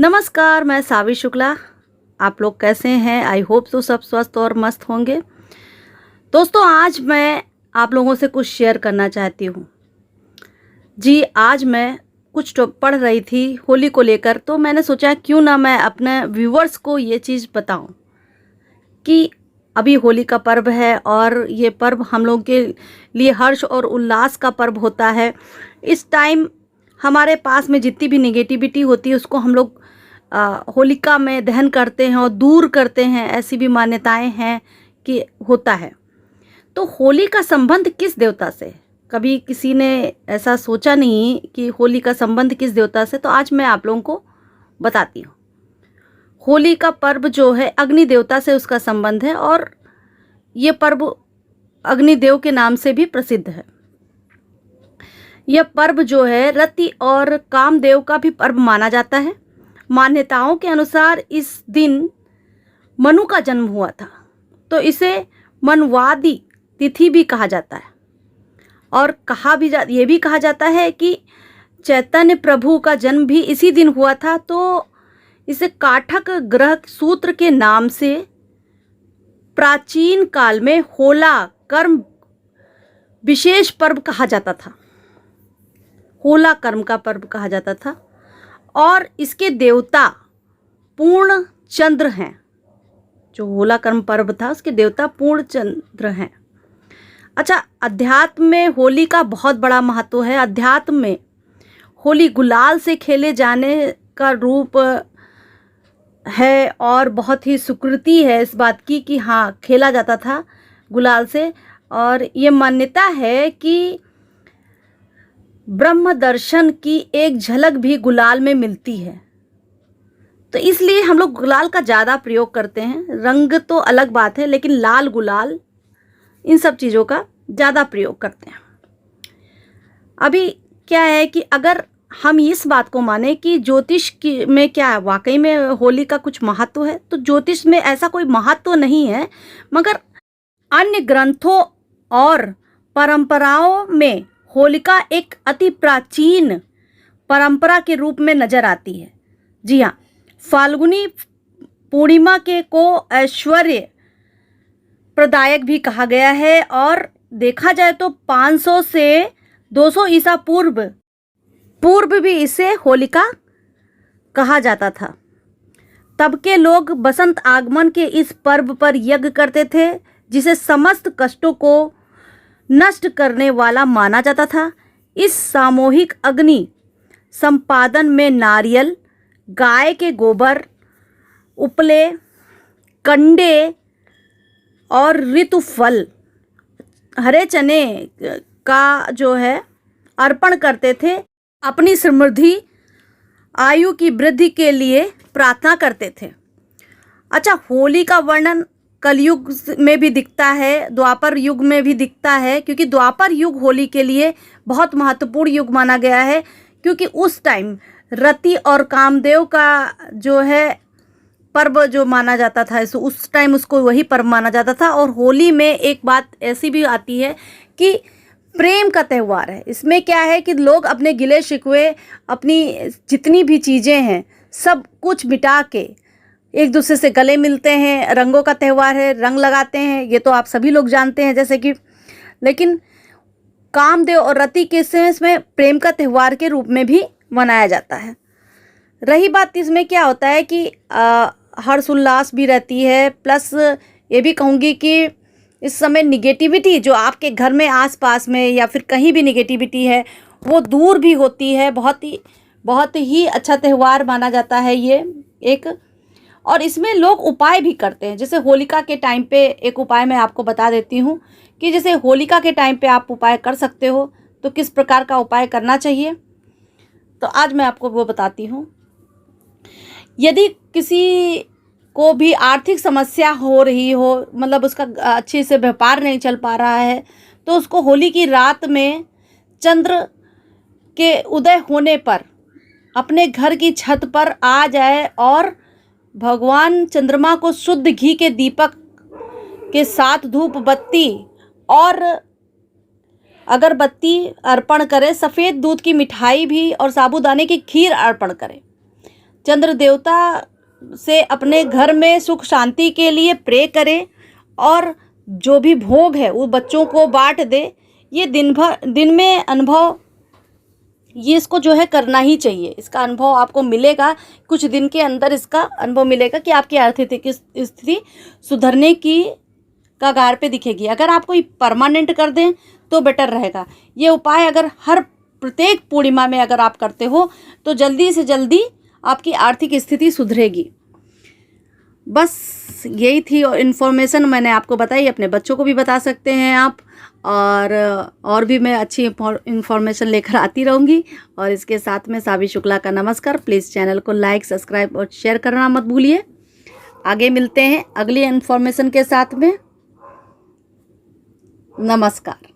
नमस्कार, मैं सावी शुक्ला। आप लोग कैसे हैं? आई होप तो सब स्वस्थ और मस्त होंगे। दोस्तों, आज मैं आप लोगों से कुछ शेयर करना चाहती हूँ। जी, आज मैं कुछ तो पढ़ रही थी होली को लेकर, तो मैंने सोचा क्यों ना मैं अपने व्यूअर्स को ये चीज़ बताऊँ कि अभी होली का पर्व है और ये पर्व हम लोग के लिए हर्ष और उल्लास का पर्व होता है। इस टाइम हमारे पास में जितनी भी नेगेटिविटी होती है उसको हम लोग होलिका में दहन करते हैं और दूर करते हैं। ऐसी भी मान्यताएं हैं कि होता है। तो होली का संबंध किस देवता से? कभी किसी ने ऐसा सोचा नहीं कि होली का संबंध किस देवता से? तो आज मैं आप लोगों को बताती हूँ। होली का पर्व जो है अग्नि देवता से उसका संबंध है और ये पर्व अग्निदेव के नाम से भी प्रसिद्ध है। यह पर्व जो है रति और कामदेव का भी पर्व माना जाता है। मान्यताओं के अनुसार इस दिन मनु का जन्म हुआ था, तो इसे मनुवादी तिथि भी कहा जाता है। और ये भी कहा जाता है कि चैतन्य प्रभु का जन्म भी इसी दिन हुआ था, तो इसे काठक ग्रह सूत्र के नाम से प्राचीन काल में होला कर्म विशेष पर्व कहा जाता था। होला कर्म का पर्व कहा जाता था और इसके देवता पूर्ण चंद्र हैं। जो होला कर्म पर्व था उसके देवता पूर्ण चंद्र हैं। अच्छा, अध्यात्म में होली का बहुत बड़ा महत्व है। अध्यात्म में होली गुलाल से खेले जाने का रूप है और बहुत ही सुकृति है इस बात की कि हाँ, खेला जाता था गुलाल से। और ये मान्यता है कि ब्रह्म दर्शन की एक झलक भी गुलाल में मिलती है, तो इसलिए हम लोग गुलाल का ज़्यादा प्रयोग करते हैं। रंग तो अलग बात है, लेकिन लाल गुलाल इन सब चीज़ों का ज़्यादा प्रयोग करते हैं। अभी क्या है कि अगर हम इस बात को माने कि ज्योतिष की में क्या है, वाकई में होली का कुछ महत्व है, तो ज्योतिष में ऐसा कोई महत्व नहीं है, मगर अन्य ग्रंथों और परंपराओं में होलिका एक अति प्राचीन परंपरा के रूप में नजर आती है। जी हाँ, फाल्गुनी पूर्णिमा को ऐश्वर्य प्रदायक भी कहा गया है और देखा जाए तो 500 से 200 ईसा पूर्व भी इसे होलिका कहा जाता था। तब के लोग बसंत आगमन के इस पर्व पर यज्ञ करते थे, जिसे समस्त कष्टों को नष्ट करने वाला माना जाता था। इस सामूहिक अग्नि संपादन में नारियल, गाय के गोबर, उपले, कंडे और ऋतुफल, हरे चने का जो है अर्पण करते थे। अपनी समृद्धि आयु की वृद्धि के लिए प्रार्थना करते थे। अच्छा, होली का वर्णन कलयुग में भी दिखता है, द्वापर युग में भी दिखता है, क्योंकि द्वापर युग होली के लिए बहुत महत्वपूर्ण युग माना गया है, क्योंकि उस टाइम रति और कामदेव का जो है पर्व जो माना जाता था, उस टाइम उसको वही पर्व माना जाता था। और होली में एक बात ऐसी भी आती है कि प्रेम का त्यौहार है। इसमें क्या है कि लोग अपने गिले शिकवे, अपनी जितनी भी चीज़ें हैं, सब कुछ मिटा के एक दूसरे से गले मिलते हैं। रंगों का त्यौहार है, रंग लगाते हैं, ये तो आप सभी लोग जानते हैं जैसे कि। लेकिन कामदेव और रति के इसमें प्रेम का त्यौहार के रूप में भी मनाया जाता है। रही बात, इसमें क्या होता है कि हर्ष उल्लास भी रहती है, प्लस ये भी कहूँगी कि इस समय निगेटिविटी जो आपके घर में आसपास में या फिर कहीं भी निगेटिविटी है वो दूर भी होती है। बहुत ही अच्छा त्यौहार माना जाता है ये एक। और इसमें लोग उपाय भी करते हैं। जैसे होलिका के टाइम पे एक उपाय मैं आपको बता देती हूँ कि जैसे होलिका के टाइम पे आप उपाय कर सकते हो, तो किस प्रकार का उपाय करना चाहिए, तो आज मैं आपको वो बताती हूँ। यदि किसी को भी आर्थिक समस्या हो रही हो, मतलब उसका अच्छे से व्यापार नहीं चल पा रहा है, तो उसको होली की रात में चंद्र के उदय होने पर अपने घर की छत पर आ जाए और भगवान चंद्रमा को शुद्ध घी के दीपक के साथ धूप बत्ती और अगरबत्ती अर्पण करे, सफ़ेद दूध की मिठाई भी और साबूदाने की खीर अर्पण करे, चंद्र देवता से अपने घर में सुख शांति के लिए प्रे करें और जो भी भोग है वो बच्चों को बांट दे। ये दिन में अनुभव, ये इसको जो है करना ही चाहिए। इसका अनुभव आपको मिलेगा, कुछ दिन के अंदर इसका अनुभव मिलेगा कि आपकी आर्थिक स्थिति सुधरने की कगार पे दिखेगी। अगर आपको परमानेंट कर दें तो बेटर रहेगा। ये उपाय अगर हर प्रत्येक पूर्णिमा में अगर आप करते हो तो जल्दी से जल्दी आपकी आर्थिक स्थिति सुधरेगी। बस यही थी इन्फॉर्मेशन मैंने आपको बताई। अपने बच्चों को भी बता सकते हैं आप, और भी मैं अच्छी इन्फॉर्मेशन लेकर आती रहूँगी। और इसके साथ में सावी शुक्ला का नमस्कार। प्लीज़ चैनल को लाइक, सब्सक्राइब और शेयर करना मत भूलिए। आगे मिलते हैं अगली इन्फॉर्मेशन के साथ में। नमस्कार।